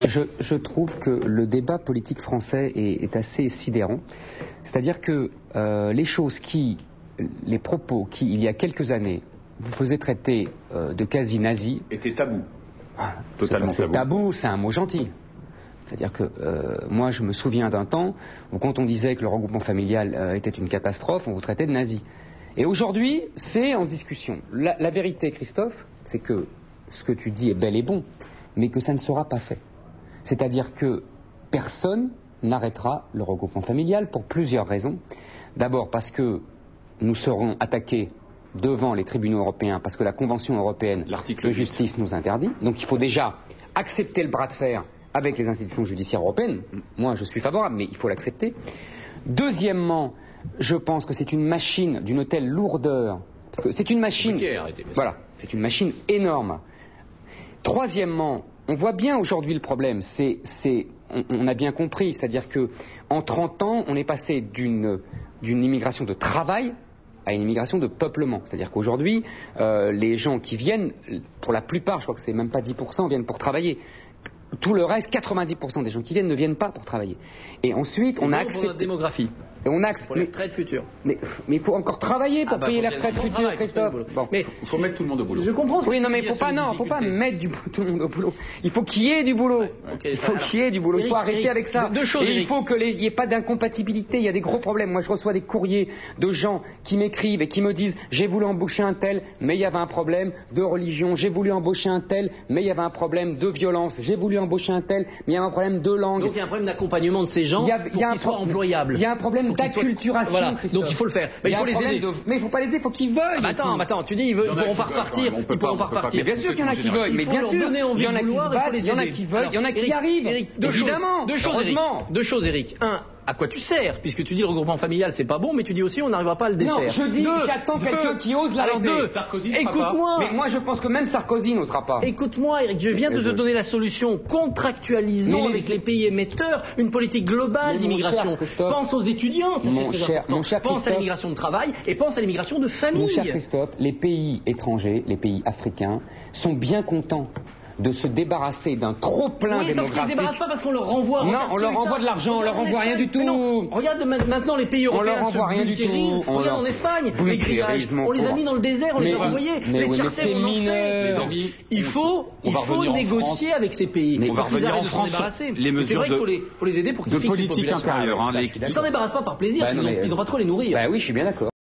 Je trouve que le débat politique français est assez sidérant. C'est-à-dire que les propos qui, il y a quelques années, vous faisaient traiter de quasi-nazis... étaient tabous. Totalement tabou. Tabou, c'est un mot gentil. C'est-à-dire que moi, je me souviens d'un temps où quand on disait que le regroupement familial était une catastrophe, on vous traitait de nazi. Et aujourd'hui, c'est en discussion. La vérité, Christophe, c'est que ce que tu dis est bel et bon, mais que ça ne sera pas fait. C'est-à-dire que personne n'arrêtera le regroupement familial pour plusieurs raisons. D'abord parce que nous serons attaqués devant les tribunaux européens, parce que la Convention européenne de justice nous interdit. Donc il faut déjà accepter le bras de fer avec les institutions judiciaires européennes. Moi, je suis favorable, mais il faut l'accepter. Deuxièmement, je pense que c'est une machine d'une telle lourdeur, parce que c'est une machine... Voilà, c'est une machine énorme. Troisièmement, on voit bien aujourd'hui le problème, on a bien compris, c'est-à-dire qu'en 30 ans, on est passé d'une immigration de travail à une immigration de peuplement. C'est-à-dire qu'aujourd'hui, les gens qui viennent, pour la plupart, je crois que c'est même pas 10%, viennent pour travailler. Tout le reste, 90% des gens qui viennent ne viennent pas pour travailler. Et ensuite, on a accepté... pour notre démographie. Et on pour les retraites futures. Mais il faut encore travailler pour payer les retraites futures, Christophe. Bon. Mais il faut mettre tout le monde au boulot. Je comprends. Oui, non, mais il faut pas mettre tout le monde au boulot. Il faut qu'il y ait du boulot. Il faut qu'il y ait du boulot. Il faut arrêter avec ça. Deux choses, il faut qu'il n'y ait pas d'incompatibilité. Il y a des gros problèmes. Moi, je reçois des courriers de gens qui m'écrivent et qui me disent j'ai voulu embaucher un tel, mais il y avait un problème de religion. J'ai voulu embaucher un tel, mais il y avait un problème de violence. J'ai voulu embaucher un tel, mais il y avait un problème de langue. Donc il y a un problème d'accompagnement de ces gens pour qu'ils soient employables. Il y a un problème d'acculturation. Voilà, donc il faut le faire. Mais il faut les aider. Mais il ne faut pas les aider, il faut qu'ils veuillent. Attends, tu dis ils ne pourront pas repartir. Ils pourront pas repartir. Mais bien sûr qu'il y en a qui veulent. Mais bien sûr, il y en a qui se battent, il y en a qui veulent, il y en a qui y arrivent. Évidemment. Deux choses, Eric. Un, à quoi tu sers? Puisque tu dis le regroupement familial c'est pas bon, mais tu dis aussi on n'arrivera pas à le défaire. Non, je dis j'attends quelqu'un qui ose l'arrêter. Écoute-moi. Mais moi je pense que même Sarkozy n'osera pas. Écoute-moi, Eric, je viens de te donner la solution. Contractualisons avec les pays émetteurs une politique globale d'immigration. Pense aux étudiants, c'est très important. Pense à l'immigration de travail et pense à l'immigration de famille. Mon cher Christophe, les pays étrangers, les pays africains sont bien contents de se débarrasser d'un trop-plein démographique. Sauf qu'ils ne se débarrassent pas parce qu'on leur renvoie... Non, on leur renvoie de l'argent, on leur renvoie rien du tout. Non, regarde maintenant les pays européens. On leur renvoie rien du tout. Regarde en Espagne, les grillages, on les a mis dans le désert, on les a envoyés. Les charters, on en fait. Il faut négocier avec ces pays. Mais on va revenir en France. C'est vrai qu'il faut les aider pour qu'ils fixent de politique intérieure. Ils ne s'en débarrassent pas par plaisir, ils n'ont pas trop les nourrir. Bah oui, je suis bien d'accord.